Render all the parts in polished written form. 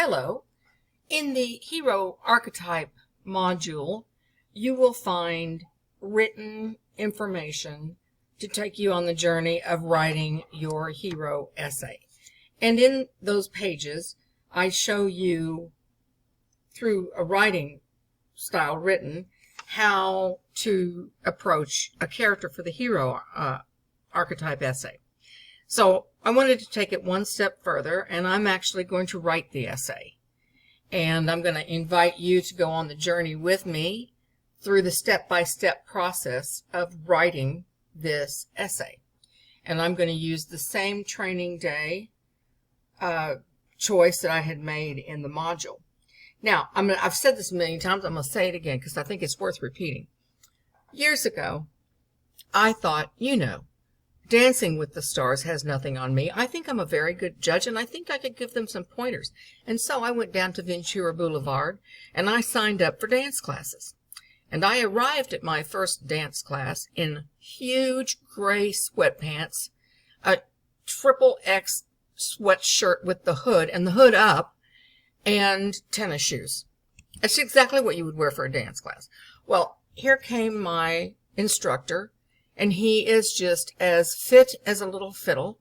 Hello. In the Hero Archetype module, you will find written information to take you on the journey of writing your hero essay. And in those pages, I show you, through a writing style written, how to approach a character for the hero archetype essay. So I wanted to take it one step further, and I'm actually going to write the essay. And I'm going to invite you to go on the journey with me through the step-by-step process of writing this essay. And I'm going to use the same training day choice that I had made in the module. Now, I've said this a million times. I'm going to say it again because I think it's worth repeating. Years ago, I thought, Dancing with the Stars has nothing on me. I think I'm a very good judge, and I think I could give them some pointers. And so I went down to Ventura Boulevard, and I signed up for dance classes. And I arrived at my first dance class in huge gray sweatpants, a XXX sweatshirt with the hood and the hood up, and tennis shoes. That's exactly what you would wear for a dance class. Well, here came my instructor, and he is just as fit as a little fiddle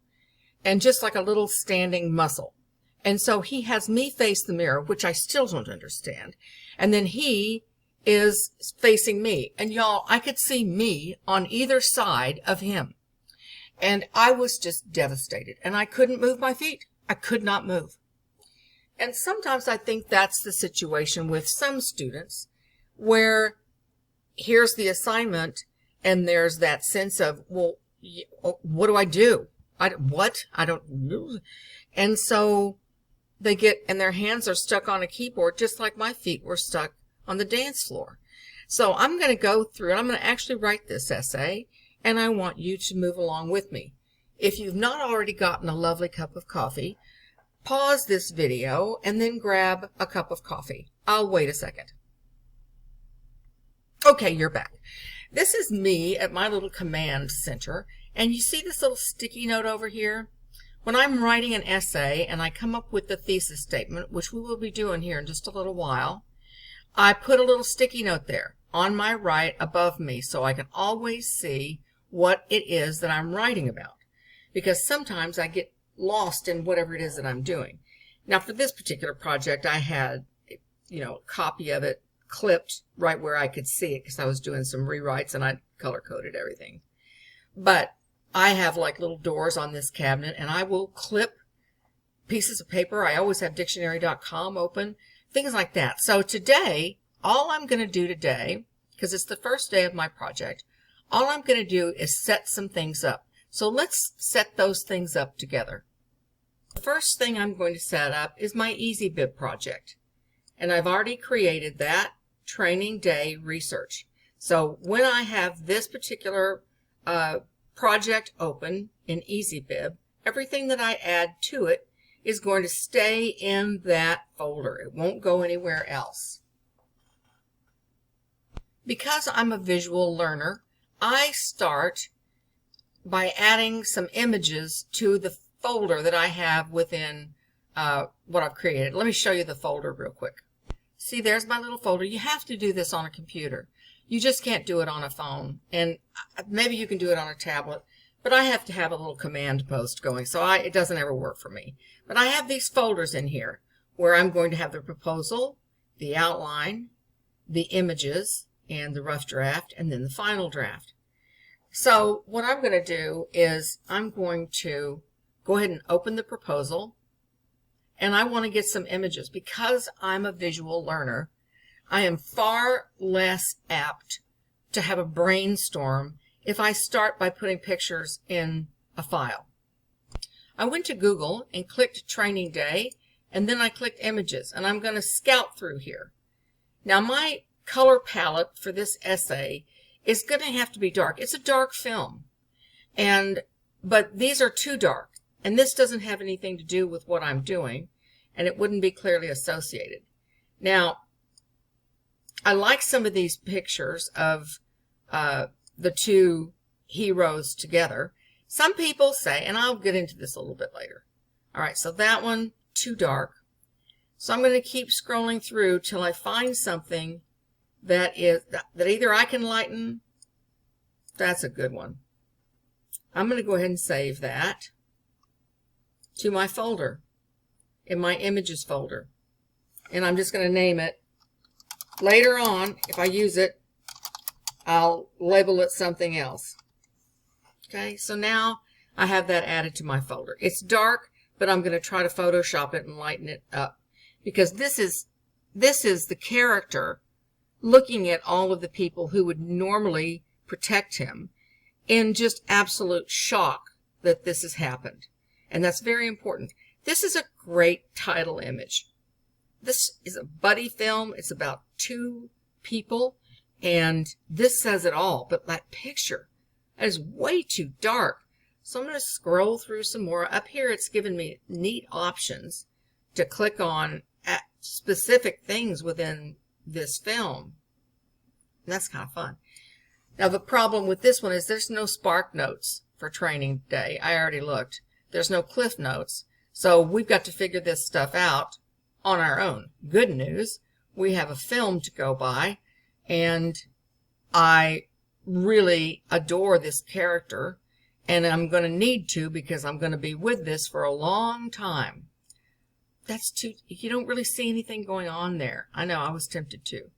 and just like a little standing muscle. And so he has me face the mirror, which I still don't understand. And then he is facing me. And y'all, I could see me on either side of him. And I was just devastated. And I couldn't move my feet. I could not move. And sometimes I think that's the situation with some students where here's the assignment, and there's that sense of, well, what do I do? I don't know. And so they get, and their hands are stuck on a keyboard just like my feet were stuck on the dance floor. So I'm going to go through, and I'm going to actually write this essay, and I want you to move along with me. If you've not already gotten a lovely cup of coffee, pause this video and then grab a cup of coffee. I'll wait a second. Okay, you're back. This is me at my little command center, and you see this little sticky note over here? When I'm writing an essay and I come up with the thesis statement, which we will be doing here in just a little while, I put a little sticky note there on my right above me so I can always see what it is that I'm writing about, because sometimes I get lost in whatever it is that I'm doing. Now, for this particular project, I had, a copy of it clipped right where I could see it because I was doing some rewrites and I color-coded everything. But I have like little doors on this cabinet, and I will clip pieces of paper. I always have dictionary.com open, things like that. So today, all I'm going to do today, because it's the first day of my project, all I'm going to do is set some things up. So let's set those things up together. The first thing I'm going to set up is my EasyBib project. And I've already created that training day research. So when I have this particular project open in EasyBib, everything that I add to it is going to stay in that folder. It won't go anywhere else. Because I'm a visual learner, I start by adding some images to the folder that I have within what I've created. Let me show you the folder real quick. See, there's my little folder. You have to do this on a computer. You just can't do it on a phone. And maybe you can do it on a tablet, but I have to have a little command post going, so it doesn't ever work for me. But I have these folders in here where I'm going to have the proposal, the outline, the images, and the rough draft, and then the final draft. So what I'm going to do is I'm going to go ahead and open the proposal, and I want to get some images. Because I'm a visual learner, I am far less apt to have a brainstorm if I start by putting pictures in a file. I went to Google and clicked Training Day, and then I clicked Images, and I'm going to scout through here. Now, my color palette for this essay is going to have to be dark. It's a dark film, but these are too dark. And this doesn't have anything to do with what I'm doing, and it wouldn't be clearly associated. Now, I like some of these pictures of the two heroes together. Some people say, and I'll get into this a little bit later. All right, so that one, too dark. So I'm going to keep scrolling through till I find something that either I can lighten. That's a good one. I'm going to go ahead and save that to my folder, in my images folder. And I'm just going to name it. Later on, if I use it, I'll label it something else. Okay, so now I have that added to my folder. It's dark, but I'm going to try to Photoshop it and lighten it up, because this is the character looking at all of the people who would normally protect him in just absolute shock that this has happened. And that's very important. This is a great title image. This is a buddy film. It's about two people, and this says it all. But that picture, that is way too dark. So I'm going to scroll through some more. Up here, it's given me neat options to click on at specific things within this film. And that's kind of fun. Now, the problem with this one is there's no Spark Notes for training day. I already looked. There's no Cliff Notes. So we've got to figure this stuff out on our own. Good news, we have a film to go by, and I really adore this character, and I'm going to need to, because I'm going to be with this for a long time. That's too, you don't really see anything going on there. I know, I was tempted to.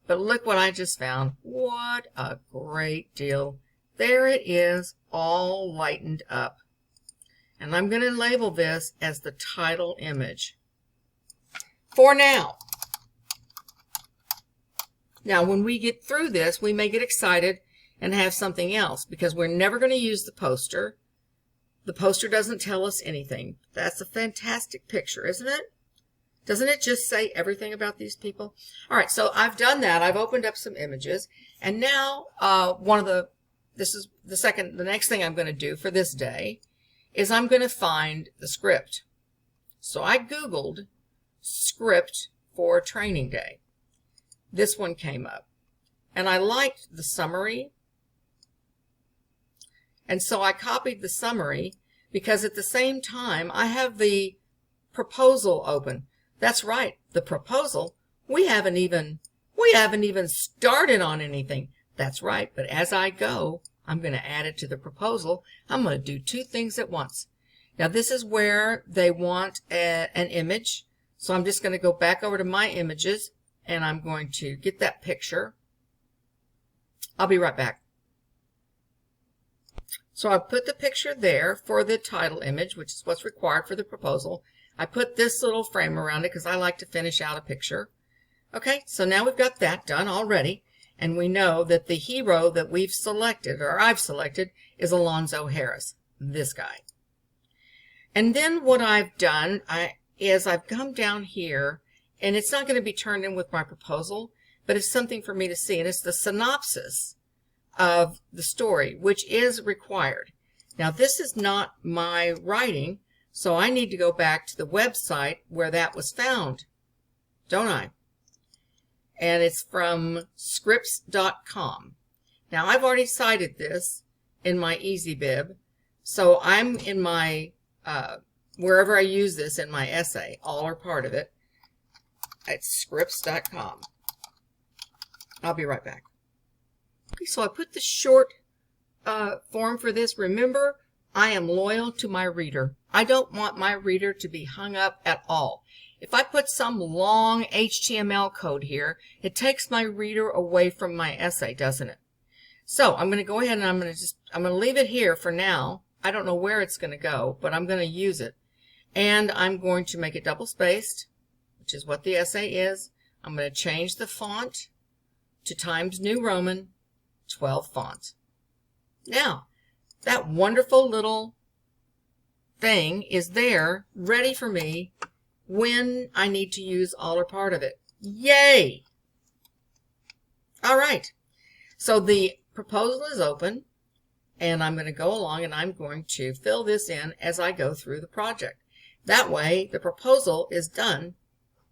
But look what I just found. What a great deal. There it is, all lightened up. And I'm going to label this as the title image for now. Now, when we get through this, we may get excited and have something else, because we're never going to use the poster. The poster doesn't tell us anything. That's a fantastic picture, isn't it? Doesn't it just say everything about these people? All right, so I've done that. I've opened up some images, and now the next thing I'm going to do for this day is I'm going to find the script. So I Googled script for training day. This one came up, and I liked the summary, and so I copied the summary, because at the same time I have the proposal open. That's right, the proposal. We haven't even started on anything. That's right, but as I go, I'm going to add it to the proposal. I'm going to do two things at once. Now, this is where they want an image. So I'm just going to go back over to my images, and I'm going to get that picture. I'll be right back. So I put the picture there for the title image, which is what's required for the proposal. I put this little frame around it because I like to finish out a picture. Okay, so now we've got that done already. And we know that the hero that we've selected, or I've selected, is Alonzo Harris, this guy. And then what I've done is I've come down here, and it's not going to be turned in with my proposal, but it's something for me to see, and it's the synopsis of the story, which is required. Now, this is not my writing, so I need to go back to the website where that was found, don't I? And it's from scripts.com. Now, I've already cited this in my EasyBib, so I'm in my, wherever I use this in my essay, all or part of it, at scripts.com. I'll be right back. Okay, so I put the short form for this. Remember, I am loyal to my reader. I don't want my reader to be hung up at all. If I put some long HTML code here, it takes my reader away from my essay, doesn't it? So I'm going to go ahead and I'm going to leave it here for now. I don't know where it's going to go, but I'm going to use it. And I'm going to make it double-spaced, which is what the essay is. I'm going to change the font to Times New Roman 12 font. Now, that wonderful little thing is there, ready for me when I need to use all or part of it. Yay! All right. So the proposal is open, and I'm going to go along and I'm going to fill this in as I go through the project. That way, the proposal is done,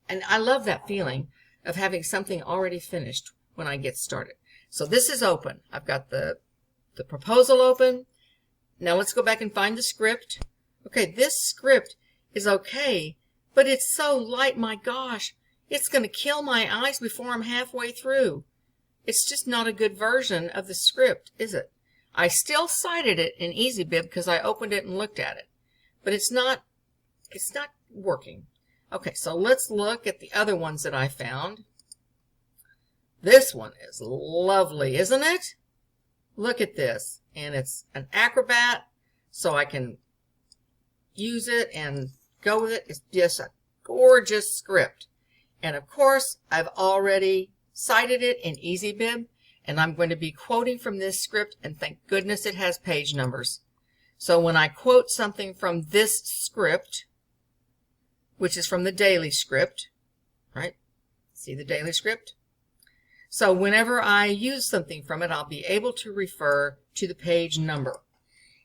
and I love that feeling of having something already finished when I get started. So this is open. I've got the proposal open. Now let's go back and find the script. Okay, this script is okay, but But it's so light, my gosh, it's going to kill my eyes before I'm halfway through. It's just not a good version of the script, is it? I still cited it in EasyBib because I opened it and looked at it. But it's not working. Okay, so let's look at the other ones that I found. This one is lovely, isn't it? Look at this. And it's an Acrobat, so I can use it and go with it. It's just a gorgeous script. And of course, I've already cited it in EasyBib, and I'm going to be quoting from this script, and thank goodness it has page numbers. So when I quote something from this script, which is from the daily script, right? See the daily script? So whenever I use something from it, I'll be able to refer to the page number.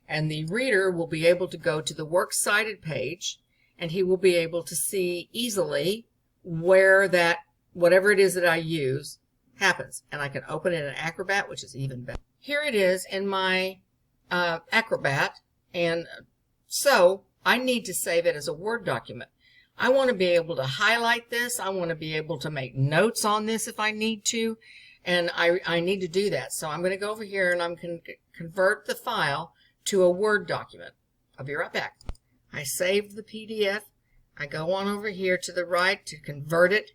And the reader will be able to go to the Works Cited page, and he will be able to see easily where that, whatever it is that I use, happens. And I can open it in Acrobat, which is even better. Here it is in my Acrobat, and so I need to save it as a Word document. I want to be able to highlight this. I want to be able to make notes on this if I need to, and I need to do that. So I'm going to go over here and I'm going to convert the file to a Word document. I'll be right back. I saved the PDF. I go on over here to the right to convert it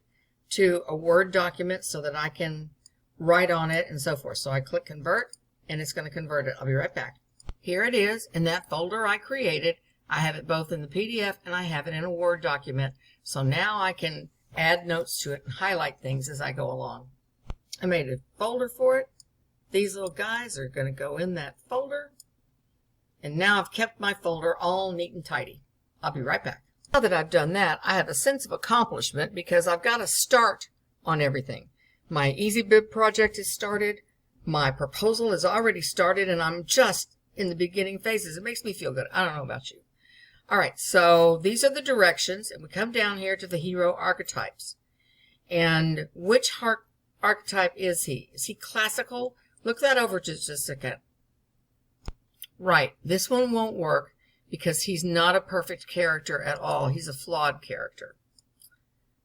to a Word document so that I can write on it and so forth. So I click Convert, and it's going to convert it. I'll be right back. Here it is in that folder I created. I have it both in the PDF and I have it in a Word document. So now I can add notes to it and highlight things as I go along. I made a folder for it. These little guys are going to go in that folder. And now I've kept my folder all neat and tidy. I'll be right back. Now that I've done that, I have a sense of accomplishment because I've got a start on everything. My EasyBib project is started. My proposal is already started, and I'm just in the beginning phases. It makes me feel good. I don't know about you. All right, so these are the directions, and we come down here to the hero archetypes. And which archetype is he? Is he classical? Look that over just a second. Right, this one won't work because he's not a perfect character at all. He's a flawed character.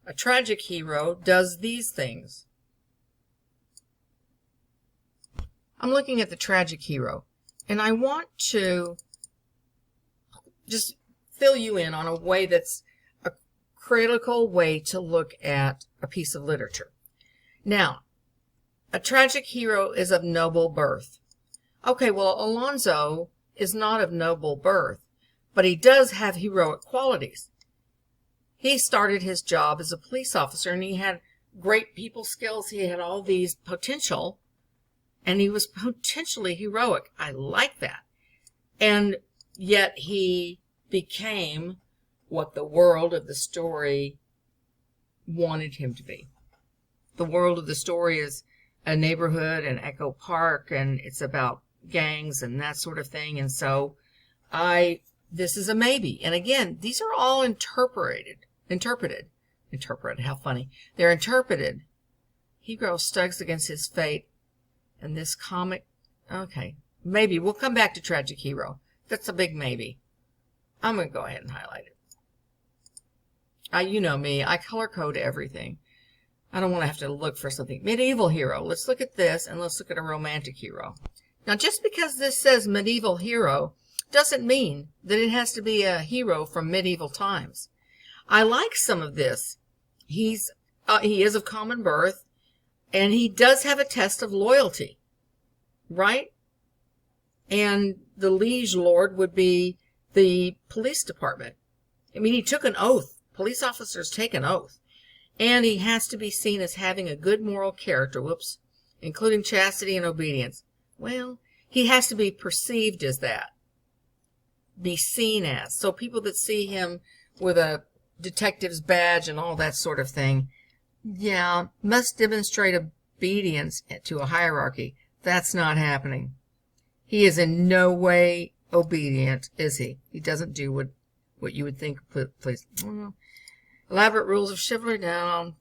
A tragic hero does these things. I'm looking at the tragic hero, and I want to just fill you in on a way that's a critical way to look at a piece of literature. Now, a tragic hero is of noble birth. Okay, well, Alonzo is not of noble birth, but he does have heroic qualities. He started his job as a police officer, and he had great people skills. He had all these potential, and he was potentially heroic. I like that. And yet he became what the world of the story wanted him to be. The world of the story is a neighborhood and Echo Park, and it's about gangs and that sort of thing. And so this is a maybe. And again, these are all interpreted, how funny. They're interpreted. Hero stugs against his fate. And this comic, okay, maybe. We'll come back to tragic hero. That's a big maybe. I'm going to go ahead and highlight it. You know me, I color code everything. I don't want to have to look for something. Medieval hero. Let's look at this, and let's look at a romantic hero. Now, just because this says medieval hero doesn't mean that it has to be a hero from medieval times. I like some of this. He is of common birth, and he does have a test of loyalty, right? And the liege lord would be the police department. I mean, he took an oath. Police officers take an oath. And he has to be seen as having a good moral character, including chastity and obedience. Well, he has to be perceived as that. Be seen as. So people that see him with a detective's badge and all that sort of thing, yeah, must demonstrate obedience to a hierarchy. That's not happening. He is in no way obedient, is he? He doesn't do what you would think, please. Elaborate rules of chivalry down.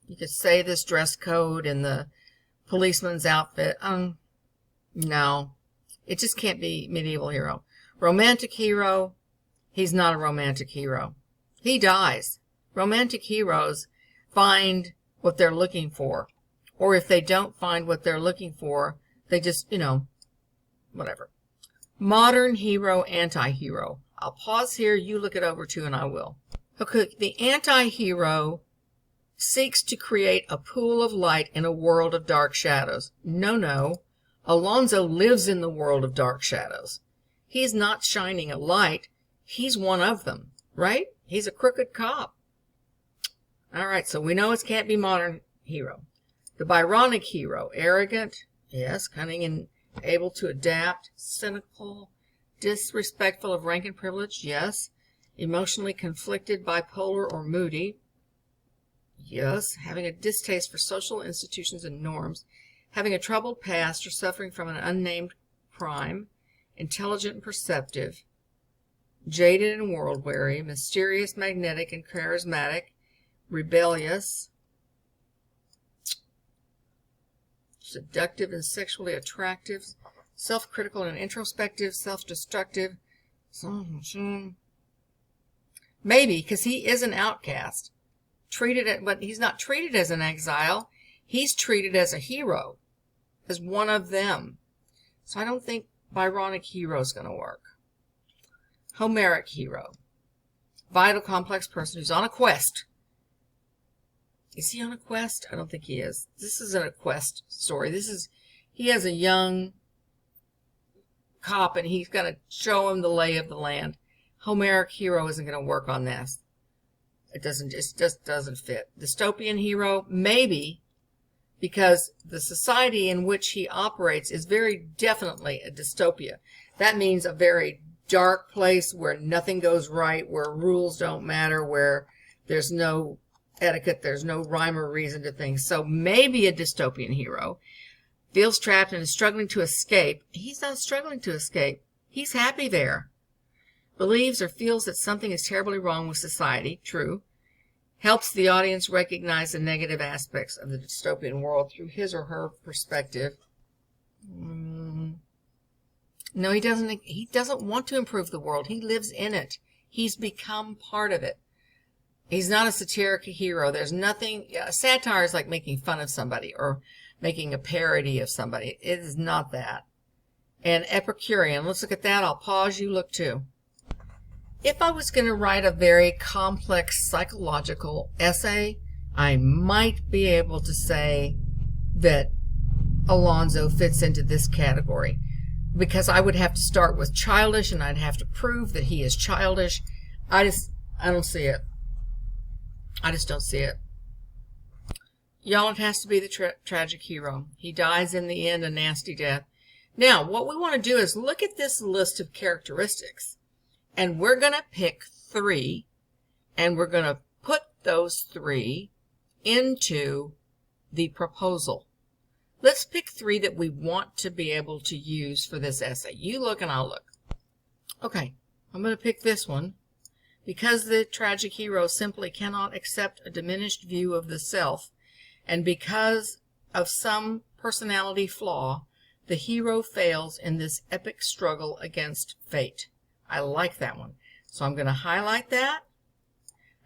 You could say this dress code and the policeman's outfit. No, it just can't be medieval hero. Romantic hero, he's not a romantic hero. He dies. Romantic heroes find what they're looking for. Or if they don't find what they're looking for, they just, whatever. Modern hero, anti-hero. I'll pause here. You look it over too, and I will. Okay, the anti-hero seeks to create a pool of light in a world of dark shadows. No. Alonzo lives in the world of dark shadows. He's not shining a light. He's one of them, right? He's a crooked cop. All right, so we know it can't be modern hero. The Byronic hero, arrogant, yes, cunning and able to adapt, cynical, disrespectful of rank and privilege, yes, emotionally conflicted, bipolar, or moody, yes, having a distaste for social institutions and norms, having a troubled past or suffering from an unnamed crime, intelligent and perceptive, jaded and world-weary, mysterious, magnetic, and charismatic, rebellious, seductive and sexually attractive, self-critical and introspective, self-destructive. Maybe, because he is an outcast. But he's not treated as an exile. He's treated as a hero, as one of them. So I don't think Byronic hero is going to work. Homeric hero. Vital, complex person who's on a quest. Is he on a quest? I don't think he is. This isn't a quest story. He has a young cop and he's going to show him the lay of the land. Homeric hero isn't going to work on this. It just doesn't fit. Dystopian hero, maybe, because the society in which he operates is very definitely a dystopia. That means a very dark place where nothing goes right, where rules don't matter, where there's no etiquette, there's no rhyme or reason to things. So maybe a dystopian hero feels trapped and is struggling to escape. He's not struggling to escape. He's happy there. Believes or feels that something is terribly wrong with society. True. Helps the audience recognize the negative aspects of the dystopian world through his or her perspective. No, he doesn't. He doesn't want to improve the world. He lives in it. He's become part of it. He's not a satiric hero. There's nothing. Satire is like making fun of somebody or making a parody of somebody. It is not that. And Epicurean. Let's look at that. I'll pause. You look too. If I was going to write a very complex psychological essay, I might be able to say that Alonzo fits into this category. Because I would have to start with childish, and I'd have to prove that he is childish. I don't see it. I just don't see it. Y'all, it has to be the tragic hero. He dies in the end a nasty death. Now, what we want to do is look at this list of characteristics. And we're going to pick 3. And we're going to put those 3 into the proposal. Let's pick 3 that we want to be able to use for this essay. You look and I'll look. Okay, I'm going to pick this one. Because the tragic hero simply cannot accept a diminished view of the self, and because of some personality flaw, the hero fails in this epic struggle against fate. I like that one. So I'm going to highlight that,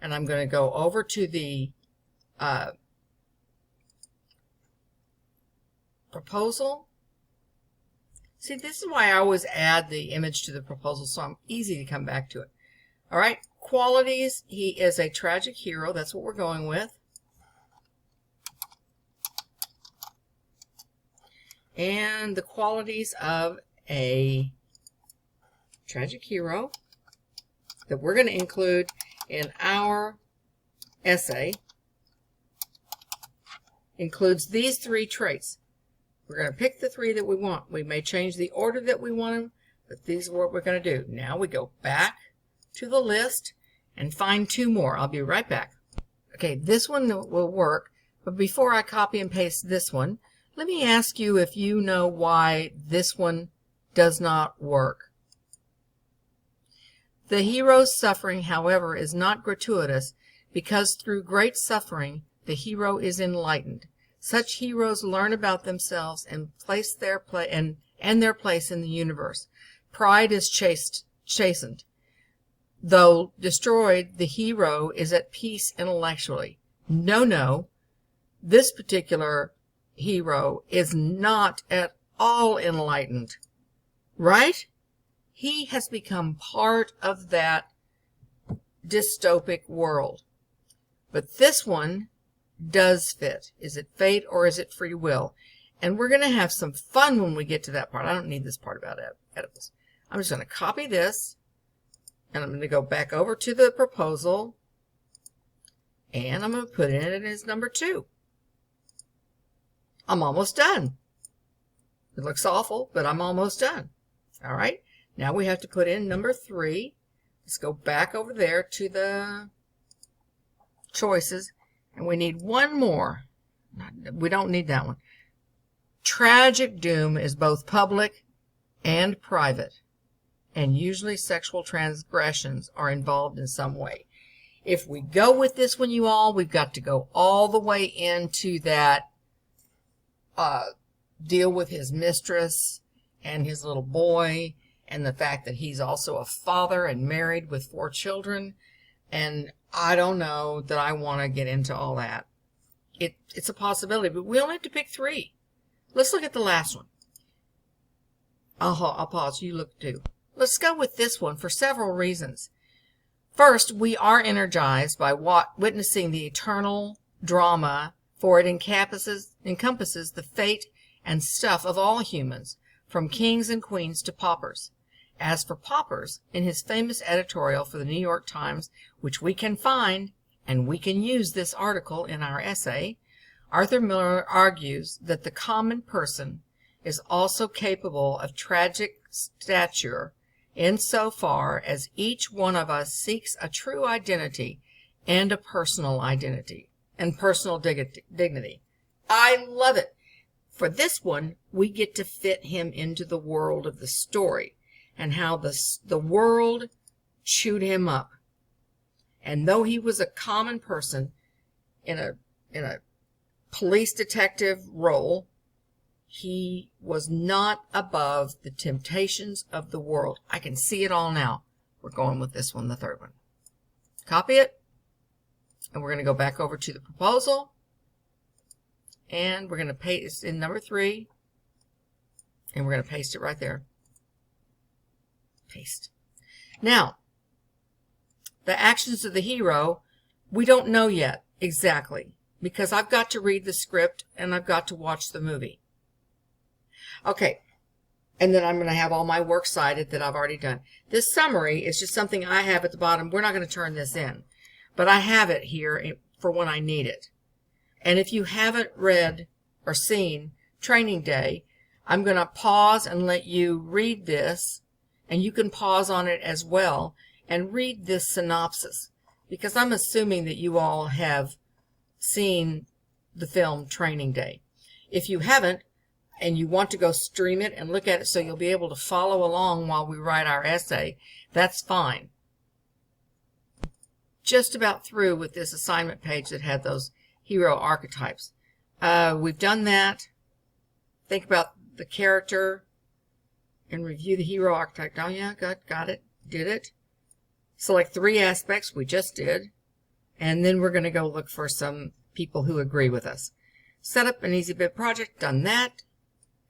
and I'm going to go over to the proposal. See, this is why I always add the image to the proposal, so I'm easy to come back to it. All right, qualities. He is a tragic hero. That's what we're going with. And the qualities of a tragic hero that we're going to include in our essay includes these 3 traits. We're going to pick the 3 that we want. We may change the order that we want them, but these are what we're going to do. Now we go back to the list and find 2 more. I'll be right back. Okay, this one will work, but before I copy and paste this one, let me ask you if you know why this one does not work. The hero's suffering, however, is not gratuitous, because through great suffering, the hero is enlightened. Such heroes learn about themselves and their place in the universe. Pride is chastened. Though destroyed, the hero is at peace intellectually. No. This particular hero is not at all enlightened. Right? He has become part of that dystopic world. But this one does fit. Is it fate or is it free will? And we're going to have some fun when we get to that part. I don't need this part about Oedipus. I'm just going to copy this, and I'm going to go back over to the proposal, and I'm going to put it in as number 2. I'm almost done. It looks awful, but I'm almost done. All right. Now we have to put in number 3. Let's go back over there to the choices, and we need one more. We don't need that one. Tragic doom is both public and private, and usually sexual transgressions are involved in some way. If we go with this one, you all, we've got to go all the way into that deal with his mistress and his little boy, and the fact that he's also a father and married with 4 children. And I don't know that I want to get into all that. It's a possibility, but we only have to pick 3. Let's look at the last one. I'll pause. You look too. Let's go with this one for several reasons. First, we are energized by witnessing the eternal drama, for it encompasses the fate and stuff of all humans, from kings and queens to paupers. As for paupers, in his famous editorial for the New York Times, which we can find, and we can use this article in our essay, Arthur Miller argues that the common person is also capable of tragic stature insofar as each one of us seeks a true identity and a personal identity and personal dignity. I love it. For this one, we get to fit him into the world of the story and how the world chewed him up. And though he was a common person in a police detective role, he was not above the temptations of the world. I can see it all now. We're going with this one, the 3rd one. Copy it. And we're going to go back over to the proposal. And we're going to paste in number 3. And we're going to paste it right there. Paste. Now, the actions of the hero, we don't know yet exactly, because I've got to read the script and I've got to watch the movie. Okay, and then I'm going to have all my works cited that I've already done. This summary is just something I have at the bottom. We're not going to turn this in, but I have it here for when I need it. And if you haven't read or seen Training Day, I'm going to pause and let you read this, and you can pause on it as well and read this synopsis, because I'm assuming that you all have seen the film Training Day. If you haven't, and you want to go stream it and look at it so you'll be able to follow along while we write our essay, that's fine. Just about through with this assignment page that had those hero archetypes. We've done that. Think about the character and review the hero archetype. Oh yeah, got it. Did it. Select 3 aspects. We just did. And then we're going to go look for some people who agree with us. Set up an easy bib project. Done that.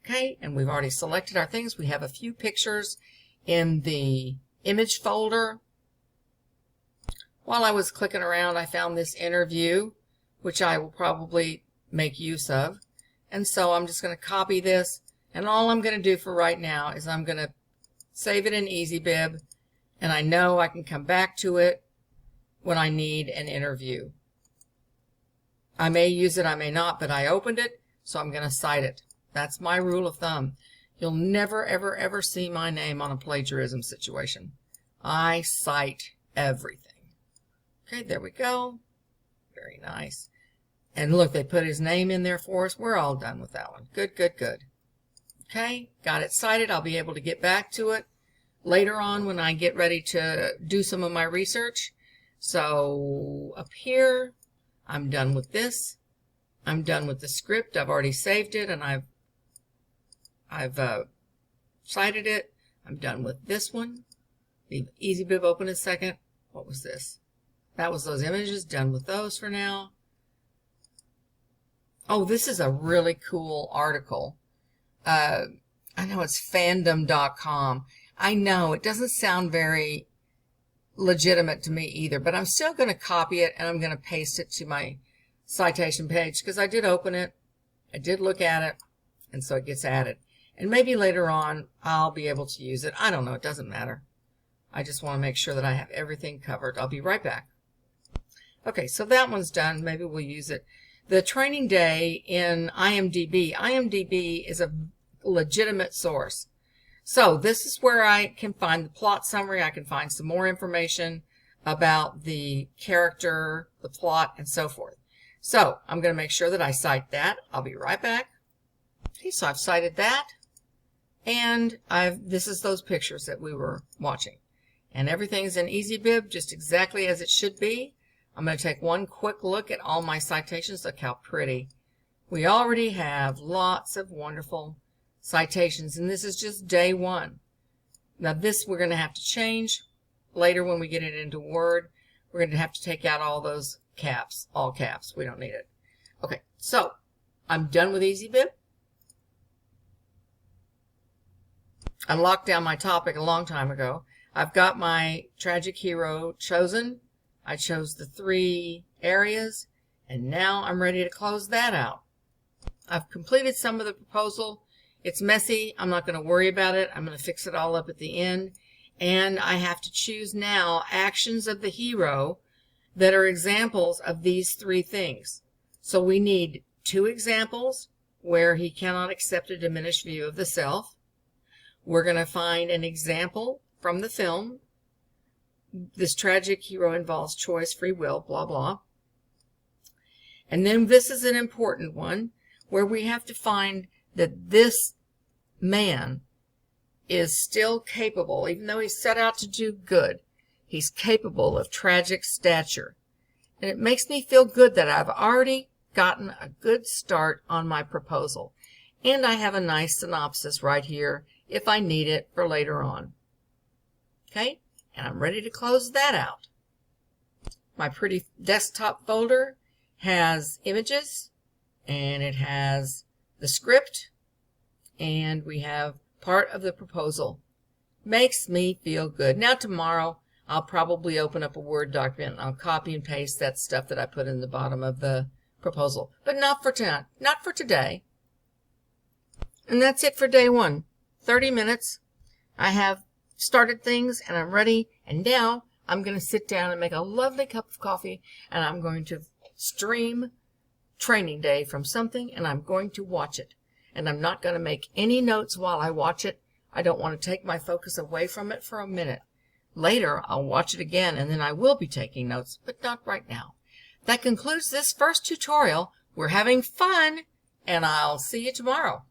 Okay, and we've already selected our things. We have a few pictures in the image folder. While I was clicking around, I found this interview, which I will probably make use of. And so I'm just going to copy this. And all I'm going to do for right now is I'm going to save it in EasyBib. And I know I can come back to it when I need an interview. I may use it, I may not, but I opened it, so I'm going to cite it. That's my rule of thumb. You'll never, ever, ever see my name on a plagiarism situation. I cite everything. Okay, there we go. Very nice. And look, they put his name in there for us. We're all done with that one. Good, good, good. Okay, got it cited. I'll be able to get back to it later on when I get ready to do some of my research. So up here, I'm done with this. I'm done with the script. I've already saved it, and I've cited it. I'm done with this one. Leave EasyBib open a second. What was this? That was those images. Done with those for now. Oh, this is a really cool article. I know it's fandom.com. I know it doesn't sound very legitimate to me either, but I'm still going to copy it and I'm going to paste it to my citation page because I did open it. I did look at it, and so it gets added. And maybe later on I'll be able to use it. I don't know. It doesn't matter. I just want to make sure that I have everything covered. I'll be right back. Okay, so that one's done. Maybe we'll use it. The training day in IMDb. IMDb is a legitimate source. So this is where I can find the plot summary. I can find some more information about the character, the plot, and so forth. So I'm going to make sure that I cite that. I'll be right back. Okay, so I've cited that. And this is those pictures that we were watching. And everything's in EasyBib just exactly as it should be. I'm going to take one quick look at all my citations. Look how pretty. We already have lots of wonderful citations, and this is just day one. Now this we're going to have to change later when we get it into Word. We're going to have to take out all those caps, all caps. We don't need it. Okay, so I'm done with EasyBib. I locked down my topic a long time ago. I've got my tragic hero chosen. I chose the 3 areas, and now I'm ready to close that out. I've completed some of the proposal. It's messy. I'm not going to worry about it. I'm going to fix it all up at the end. And I have to choose now actions of the hero that are examples of these 3 things. So we need 2 examples where he cannot accept a diminished view of the self. We're going to find an example from the film. This tragic hero involves choice, free will, blah, blah. And then this is an important one where we have to find that this man is still capable, even though he's set out to do good, he's capable of tragic stature. And it makes me feel good that I've already gotten a good start on my proposal. And I have a nice synopsis right here if I need it for later on. Okay? And I'm ready to close that out. My pretty desktop folder has images, and it has the script, and we have part of the proposal. Makes me feel good. Now tomorrow I'll probably open up a Word document and I'll copy and paste that stuff that I put in the bottom of the proposal. But not for tonight, not for today. And that's it for day 1. 30 minutes. I have started things and I'm ready, and now I'm going to sit down and make a lovely cup of coffee, and I'm going to stream training day from something, and I'm going to watch it. And I'm not going to make any notes while I watch it. I don't want to take my focus away from it for a minute. Later I'll watch it again, and then I will be taking notes, but not right now. That concludes this first tutorial. We're having fun, and I'll see you tomorrow.